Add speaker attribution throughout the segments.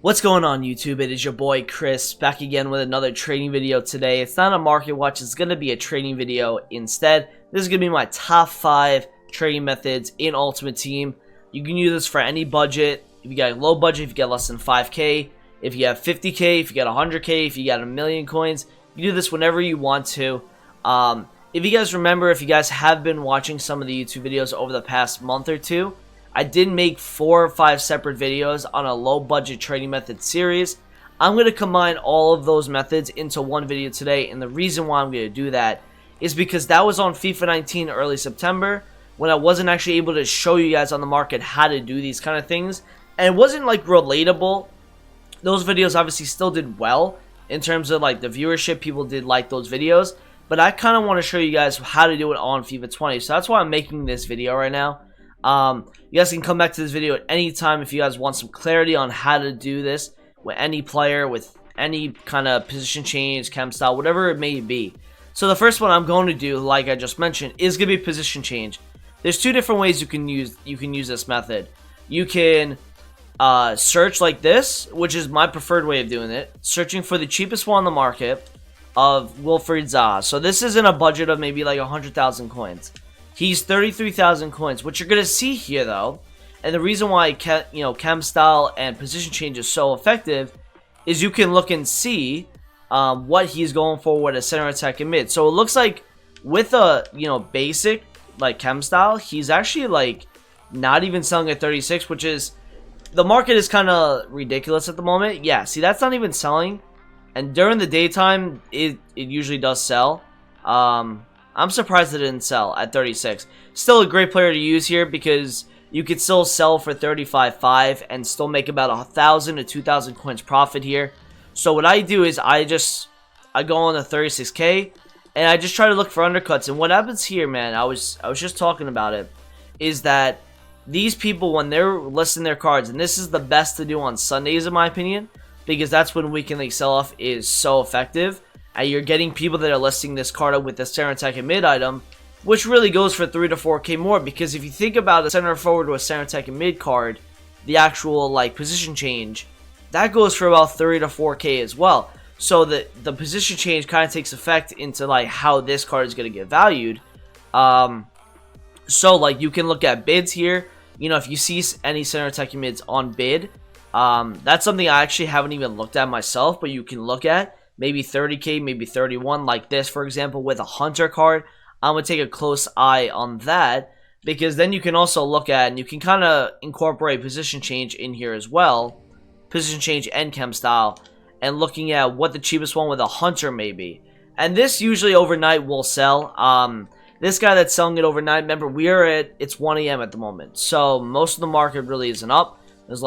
Speaker 1: What's going on, YouTube? It is your boy Chris back again with another trading video today. It's not a market watch, it's going to be a trading video instead. This is going to be my top 5 trading methods in Ultimate Team. You can use this for any budget. If you got a low budget, if you got less than 5k, if you have 50k, if you got 100k, if you got a million coins, you do this whenever you want to. If you guys remember, if you guys have been watching some of the YouTube videos over the past month or two, I did make 4 or 5 separate videos on a low budget trading method series. I'm going to combine all of those methods into one video today, and the reason why I'm going to do that is because that was on FIFA 19 early September when I wasn't actually able to show you guys on the market how to do these kind of things, and it wasn't like relatable. Those videos obviously still did well in terms of like the viewership. People did like those videos, but I kind of want to show you guys how to do it on FIFA 20, so that's why I'm making this video right now. You guys can come back to this video at any time if you guys want some clarity on how to do this with any player, with any kind of position change, chem style, whatever it may be. So the first one I'm going to do, like I just mentioned, is going to be position change. There's 2 different ways you can use this method. You can search like this, which is my preferred way of doing it, searching for the cheapest one on the market of Wilfried Zaha. So this is in a budget of maybe like 100,000 coins. He's 33,000 coins. What you're going to see here, though, and the reason why chem style and position change is so effective, is you can look and see what he's going for with a center attack and mid. So it looks like with a basic like chem style, he's actually like not even selling at 36, which is, the market is kind of ridiculous at the moment. Yeah, see, that's not even selling, and during the daytime it usually does sell. I'm surprised it didn't sell at 36. Still a great player to use here because you could still sell for 35.5 and still make about 1,000 to 2,000 coins profit here. So what I do is I go on the 36k and I just try to look for undercuts. And what happens here, man, I was just talking about it, is that these people, when they're listing their cards, and this is the best to do on Sundays in my opinion, because that's when weekend league sell-off is so effective. And you're getting people that are listing this card up with the center attack and mid item, which really goes for 3 to 4k more. Because if you think about a center forward with center attack and mid card, the actual like position change, that goes for about 3 to 4k as well. So the position change kind of takes effect into like how this card is going to get valued. So like you can look at bids here. If you see any center attack and mids on bid, that's something I actually haven't even looked at myself, but you can look at. Maybe 30k, maybe 31, like this, for example, with a Hunter card. I'm going to take a close eye on that, because then you can also look at, and you can kind of incorporate position change in here as well, position change and chem style, and looking at what the cheapest one with a Hunter may be. And this usually overnight will sell. This guy that's selling it overnight, remember, it's 1 a.m. at the moment, so most of the market really isn't up. There's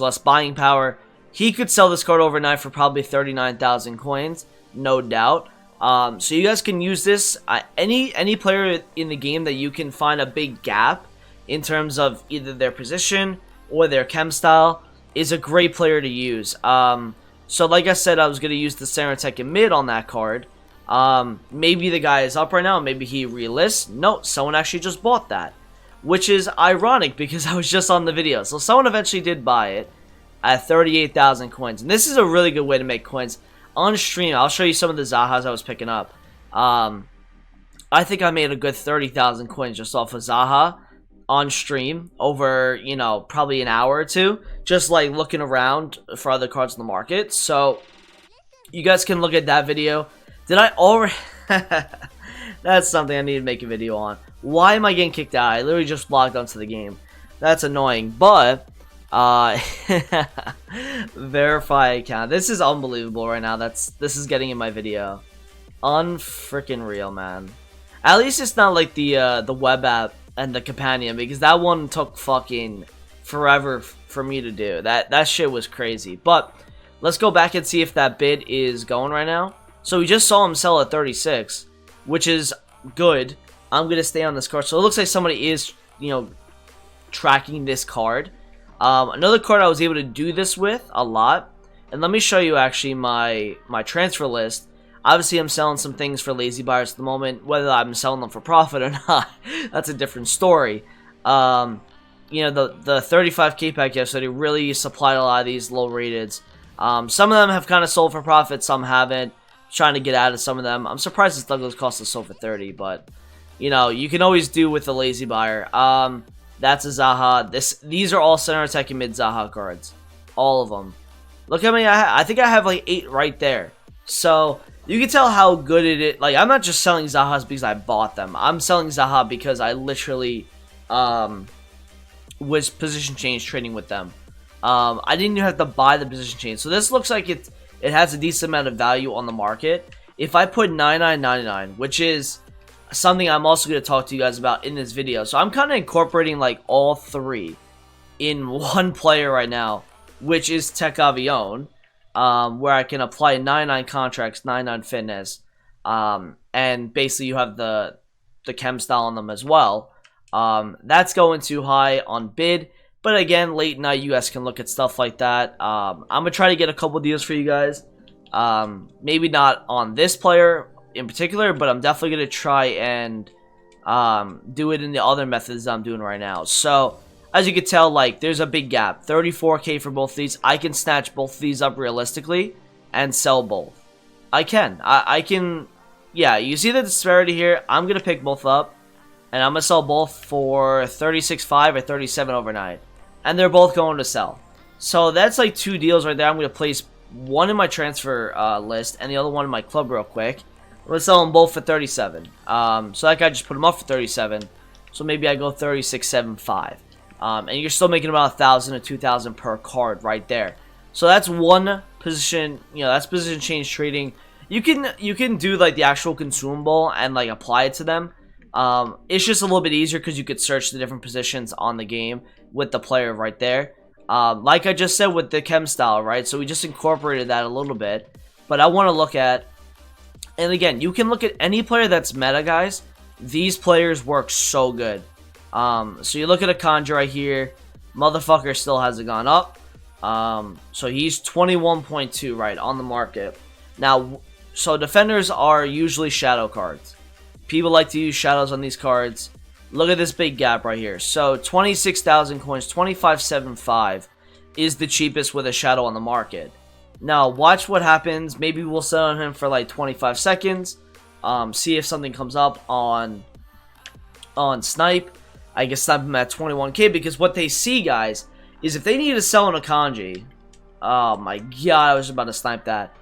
Speaker 1: less buying power. He could sell this card overnight for probably 39,000 coins, no doubt. So you guys can use this. Any player in the game that you can find a big gap in terms of either their position or their chem style is a great player to use. So like I said, I was going to use the center attack and mid on that card. Maybe the guy is up right now. Maybe he relists. No, someone actually just bought that, which is ironic because I was just on the video. So someone eventually did buy it at 38,000 coins. And this is a really good way to make coins. On stream, I'll show you some of the Zahas I was picking up. I think I made a good 30,000 coins just off of Zaha on stream over, probably an hour or two. Just like looking around for other cards in the market. So you guys can look at that video. Did I already... That's something I need to make a video on. Why am I getting kicked out? I literally just logged onto the game. That's annoying, but... verify account. This is unbelievable right now. This is getting in my video. Unfreaking real, man. At least it's not like the web app and the companion, because that one took fucking forever for me to do. That shit was crazy. But let's go back and see if that bid is going right now. So we just saw him sell at 36, which is good. I'm gonna stay on this card. So it looks like somebody is, tracking this card. Another card I was able to do this with a lot, and let me show you actually my transfer list. Obviously, I'm selling some things for lazy buyers at the moment. Whether I'm selling them for profit or not, that's a different story. you know, the 35k pack yesterday really supplied a lot of these low rateds. Some of them have kind of sold for profit, some haven't. Trying to get out of some of them. I'm surprised this Douglas Costa sold for 30, but you know, you can always do with a lazy buyer. That's a Zaha. These are all center attacking mid Zaha cards, all of them. Look how many I think I have like 8 right there. So you can tell how good it is. Like, I'm not just selling Zahas because I bought them. I'm selling Zaha because I literally was position change trading with them. I didn't even have to buy the position change. So this looks like it has a decent amount of value on the market. If I put 99.99, which is something I'm also going to talk to you guys about in this video. So I'm kind of incorporating like all 3 in one player right now, which is Tech Avion, where I can apply 99 contracts, 99 fitness, and basically you have the chem style on them as well. That's going too high on bid. But again, late night, you guys can look at stuff like that. I'm going to try to get a couple deals for you guys. Maybe not on this player in particular, but I'm definitely going to try and do it in the other methods I'm doing right now. So, as you can tell, like, there's a big gap. 34k for both of these. I can snatch both of these up realistically and sell both. I can. I can. Yeah, you see the disparity here? I'm going to pick both up, and I'm going to sell both for 36.5 or 37 overnight. And they're both going to sell. So that's like 2 deals right there. I'm going to place one in my transfer list and the other one in my club real quick. I'm going to sell them both for 37. So that guy just put them up for 37. So maybe I go 36.75. And you're still making about 1,000 to 2,000 per card right there. So that's one position. You know, that's position change trading. You can do like the actual consumable and like apply it to them. It's just a little bit easier because you could search the different positions on the game with the player right there. Like I just said with the chem style, right? So we just incorporated that a little bit. But I want to look at, and again, you can look at any player that's meta, guys. These players work so good. So you look at a Conjure right here. Motherfucker still hasn't gone up. So he's 21.2 right on the market. Now, so defenders are usually shadow cards. People like to use shadows on these cards. Look at this big gap right here. So 26,000 coins, 25.75 is the cheapest with a shadow on the market. Now watch what happens. Maybe we'll set on him for like 25 seconds. See if something comes up on snipe. I can snipe him at 21k because what they see, guys, is if they need to sell an Akanji. Oh my god, I was about to snipe that.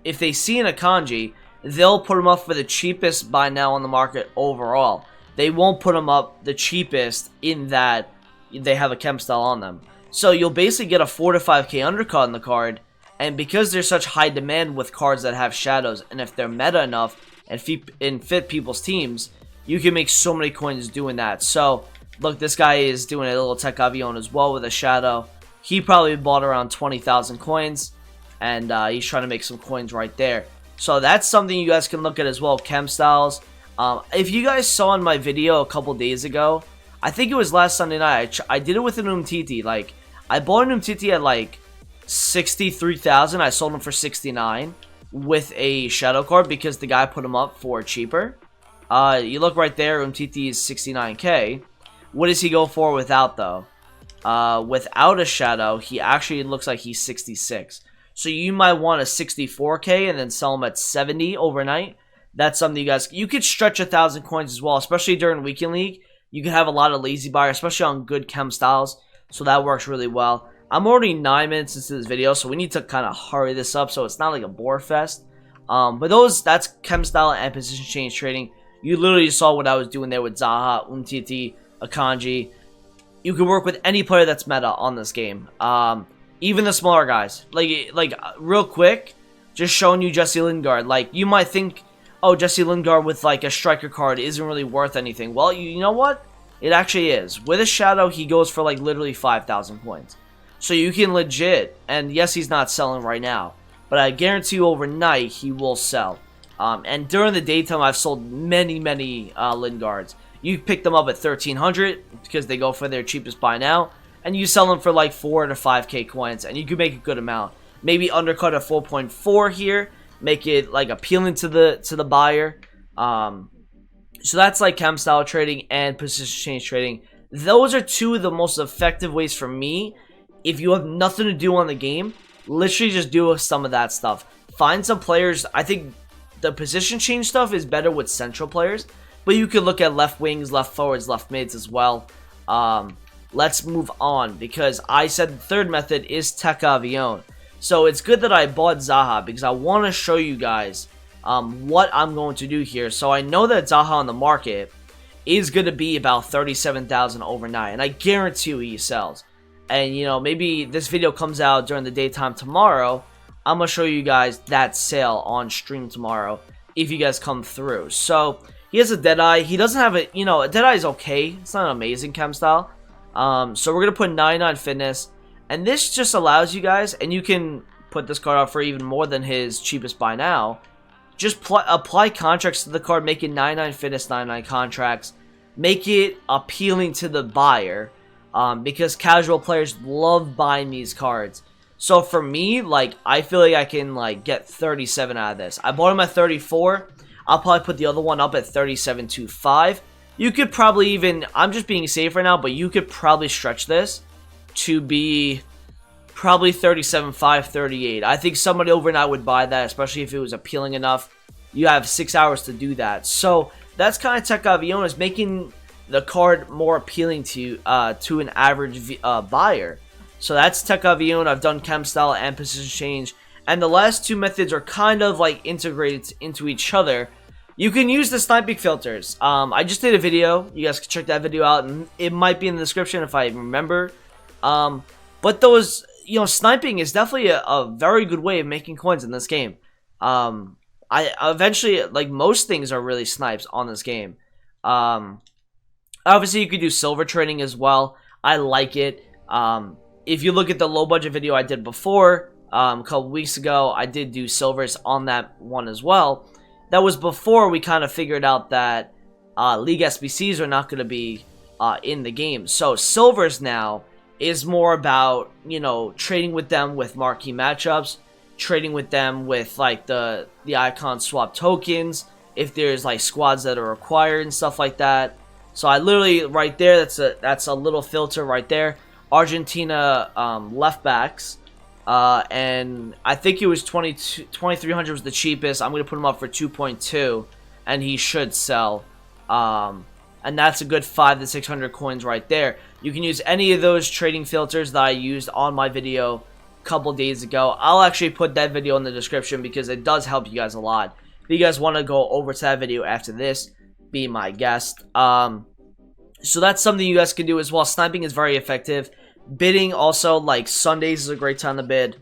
Speaker 1: If they see an Akanji, they'll put him up for the cheapest buy now on the market overall. They won't put them up the cheapest in that they have a chem style on them. So you'll basically get a 4 to 5k undercut on the card. And because there's such high demand with cards that have shadows, and if they're meta enough and fit people's teams, you can make so many coins doing that. So look, this guy is doing a little Tech Avion as well with a shadow. He probably bought around 20,000 coins. And he's trying to make some coins right there. So that's something you guys can look at as well, chem styles. If you guys saw in my video a couple days ago, I think it was last Sunday night, I did it with an Umtiti. Like, I bought an Umtiti at like 63,000. I sold him for 69 with a shadow card because the guy put him up for cheaper. You look right there, Umtiti is 69k. What does he go for without though? Without a shadow, he actually looks like he's 66. So you might want a 64k and then sell him at 70 overnight. That's something you could stretch 1,000 coins as well, especially during Weekend League. You can have a lot of lazy buyer, especially on good chem styles. So that works really well. I'm already 9 minutes into this video, so we need to kind of hurry this up so it's not like a bore fest. But that's chem style and position change trading. You literally saw what I was doing there with Zaha, Umtiti, Akanji. You can work with any player that's meta on this game. Even the smaller guys. Like real quick, just showing you Jesse Lingard. Like, you might think, oh, Jesse Lingard with like a striker card isn't really worth anything. Well, you know what? It actually is. With a shadow, he goes for like literally 5,000 coins. So you can legit, and yes, he's not selling right now, but I guarantee you overnight he will sell. And during the daytime, I've sold many Lingards. You pick them up at 1,300 because they go for their cheapest buy now, and you sell them for like 4 to 5k coins, and you can make a good amount. Maybe undercut at 4.4 here, make it like appealing to the buyer. So that's like chem style trading and position change trading. Those are two of the most effective ways for me. If you have nothing to do on the game, literally just do some of that stuff. Find some players. I think the position change stuff is better with central players, but you could look at left wings, left forwards, left mids as well. Let's move on, because I said the third method is Tech Avion. So it's good that I bought Zaha, because I want to show you guys what I'm going to do here. So I know that Zaha on the market is going to be about 37,000 overnight, and I guarantee you he sells. And, you know, maybe this video comes out during the daytime tomorrow. I'm going to show you guys that sale on stream tomorrow if you guys come through. So, he has a Deadeye. He doesn't have a, you know, a Deadeye is okay. It's not an amazing chem style. So, we're going to put 99 fitness. And this just allows you guys, and you can put this card out for even more than his cheapest buy now. Just apply contracts to the card, make it 99 fitness, 99 contracts. Make it appealing to the buyer. Because casual players love buying these cards. So for me, like, I feel like I can, like, get 37 out of this. I bought him at 34. I'll probably put the other one up at 37.25. You could probably even, I'm just being safe right now, but you could probably stretch this to be probably 37.5, 38. I think somebody overnight would buy that, especially if it was appealing enough. You have 6 hours to do that. So that's kind of Tech Avion, is making the card more appealing to an average buyer. So that's Tech Avion. I've done chem style and position change, and the last two methods are kind of like integrated into each other. You can use the sniping filters. I just did a video. You guys can check that video out, and it might be in the description if I remember. But those, you know, sniping is definitely a very good way of making coins in this game. I eventually, like, most things are really snipes on this game. Obviously, you could do silver trading as well. I like it. If you look at the low budget video I did before, a couple weeks ago, I did do silvers on that one as well. That was before we kind of figured out that League SBCs are not going to be in the game. So silvers now is more about, you know, trading with them with marquee matchups, trading with them with, like, the icon swap tokens, if there's, like, squads that are required and stuff like that. So I literally, right there, that's a little filter right there. Argentina left backs, and I think it was 2,300 was the cheapest. I'm gonna put him up for 2.2, and he should sell. And that's a good 500 to 600 coins right there. You can use any of those trading filters that I used on my video a couple days ago. I'll actually put that video in the description because it does help you guys a lot. If you guys want to go over to that video after this, be my guest. So that's something you guys can do as well. Sniping is very effective. Bidding also, like, Sundays is a great time to bid.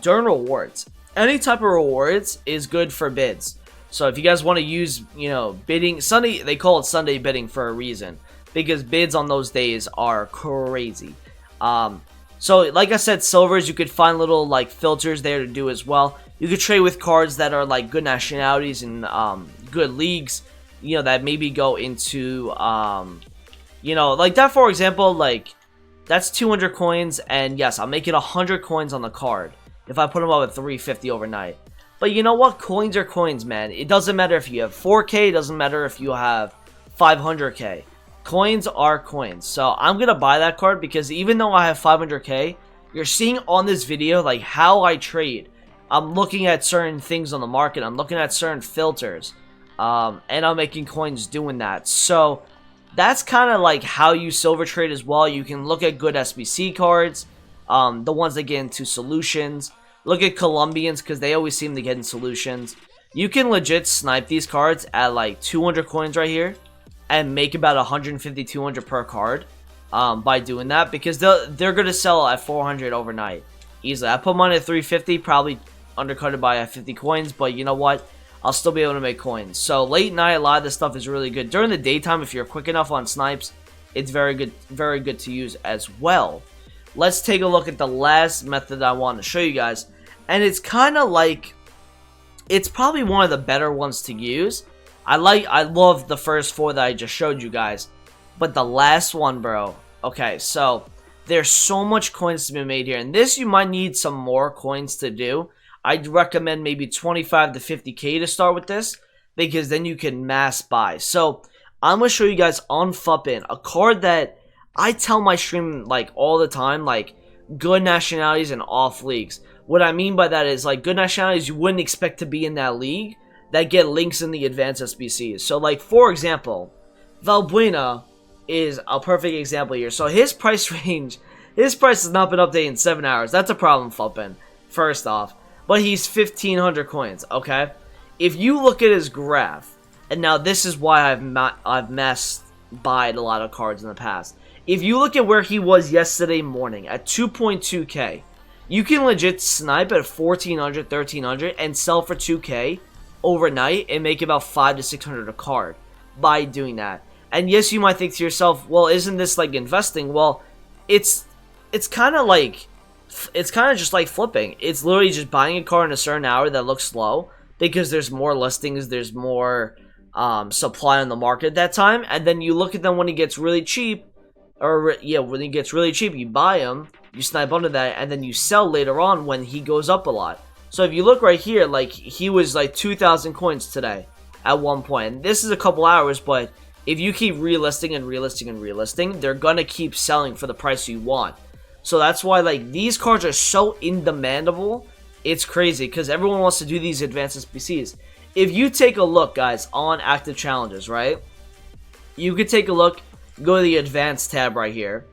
Speaker 1: During rewards, any type of rewards is good for bids. So if you guys want to use, you know, bidding Sunday, they call it Sunday bidding for a reason, because bids on those days are crazy. So like I said, silvers, you could find little, like, filters there to do as well. You could trade with cards that are, like, good nationalities and good leagues, you know, that maybe go into you know, like that, for example, like, that's 200 coins, and yes, I'll make it 100 coins on the card if I put them up at 350 overnight. But you know what? Coins are coins, man. It doesn't matter if you have 4K, it doesn't matter if you have 500K. Coins are coins. So I'm going to buy that card, because even though I have 500K, you're seeing on this video, like, how I trade. I'm looking at certain things on the market. I'm looking at certain filters. And I'm making coins doing that. So that's kind of like how you silver trade as well. You can look at good SBC cards, the ones that get into solutions. Look at Colombians, because they always seem to get in solutions. You can legit snipe these cards at like 200 coins right here and make about 150, 200 per card by doing that, because they're going to sell at 400 overnight easily. I put mine at 350, probably undercutted by 50 coins, but you know what? I'll still be able to make coins. So late night, a lot of this stuff is really good. During the daytime, if you're quick enough on snipes, it's very good to use as well. Let's take a look at the last method I want to show you guys. And it's kind of like, it's probably one of the better ones to use. I love the first four that I just showed you guys. But the last one, bro. Okay, so there's so much coins to be made here. And this, you might need some more coins to do. I'd recommend maybe 25 to 50K to start with this, because then you can mass buy. So I'm going to show you guys on Fuppin, a card that I tell my stream, like, all the time, like, good nationalities and off leagues. What I mean by that is, like, good nationalities you wouldn't expect to be in that league that get links in the advanced SBCs. So, like, for example, Valbuena is a perfect example here. So, his price range, his price has not been updated in 7 hours. That's a problem, Flippin', first off. But he's 1,500 coins, okay? If you look at his graph, and now this is why I've messed by a lot of cards in the past. If you look at where he was yesterday morning at 2.2k, you can legit snipe at 1,400, 1,300 and sell for 2k overnight and make about 500 to 600 a card by doing that. And yes, you might think to yourself, well, isn't this like investing? Well, it's kind of like, it's kind of just like flipping. It's literally just buying a card in a certain hour that looks slow because there's more listings, there's more supply on the market at that time, and then you look at them when it gets really cheap, or yeah, when it gets really cheap, you buy them, you snipe under that, and then you sell later on when he goes up a lot. So if you look right here, like, he was like 2,000 coins today at one point, and this is a couple hours, but if you keep relisting and relisting and relisting, they're gonna keep selling for the price you want. So that's why, like, these cards are so in-demandable, it's crazy, because everyone wants to do these advanced SBCs. If you take a look, guys, on active challenges, right, you could take a look, go to the advanced tab right here,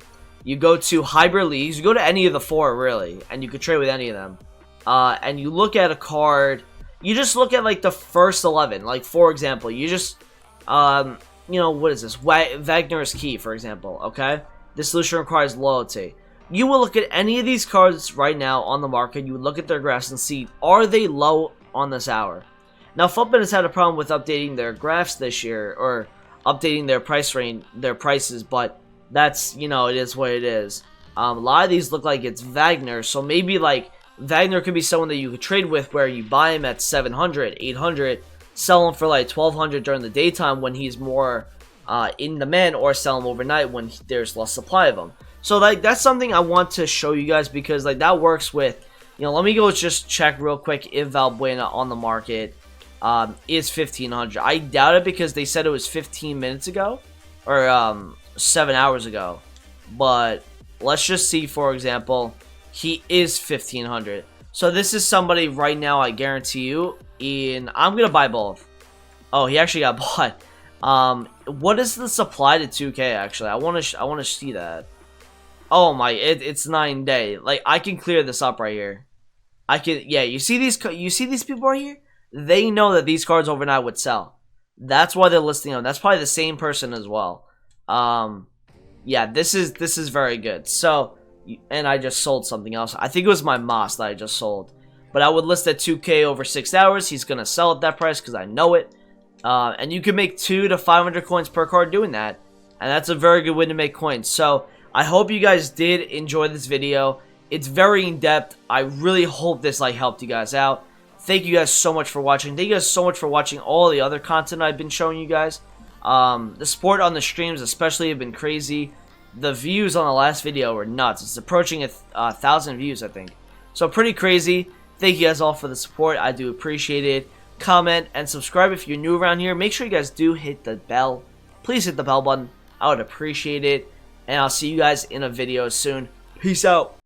Speaker 1: you go to hybrid leagues, you go to any of the 4 really, and you could trade with any of them, and you look at a card, you just look at like the first 11, like for example, you just, you know, what is this, Wagner's Key, for example, okay, this solution requires loyalty. You will look at any of these cards right now on the market, you would look at their graphs and see, are they low on this hour? Now, Flippin' has had a problem with updating their graphs this year, or updating their price range, their prices, but that's, you know, it is what it is. A lot of these look like it's Wagner, so maybe, like, Wagner could be someone that you could trade with where you buy him at 700, 800, sell him for, like, 1,200 during the daytime when he's more in demand, or sell him overnight when there's less supply of them. So, like, that's something I want to show you guys because, like, that works with, you know, let me go just check real quick if Valbuena on the market is 1,500. I doubt it because they said it was 15 minutes ago, or 7 hours ago. But let's just see, for example, he is 1,500. So this is somebody right now, I guarantee you, I'm going to buy both. Oh, he actually got bought. What is the supply to 2K, actually? I want to see that. Oh my, it's 9 day. Like, I can clear this up right here. I can, yeah, you see these people right here? They know that these cards overnight would sell. That's why they're listing them. That's probably the same person as well. Yeah, this is very good. So, and I just sold something else. I think it was my Moss that I just sold. But I would list at 2K over 6 hours. He's going to sell at that price because I know it. And you can make 200 to 500 coins per card doing that. And that's a very good way to make coins. So, I hope you guys did enjoy this video. It's very in-depth. I really hope this, like, helped you guys out. Thank you guys so much for watching. Thank you guys so much for watching all the other content I've been showing you guys. The support on the streams especially have been crazy. The views on the last video were nuts. It's approaching 1,000 views, I think. So pretty crazy. Thank you guys all for the support. I do appreciate it. Comment and subscribe if you're new around here. Make sure you guys do hit the bell. Please hit the bell button. I would appreciate it. And I'll see you guys in a video soon. Peace out.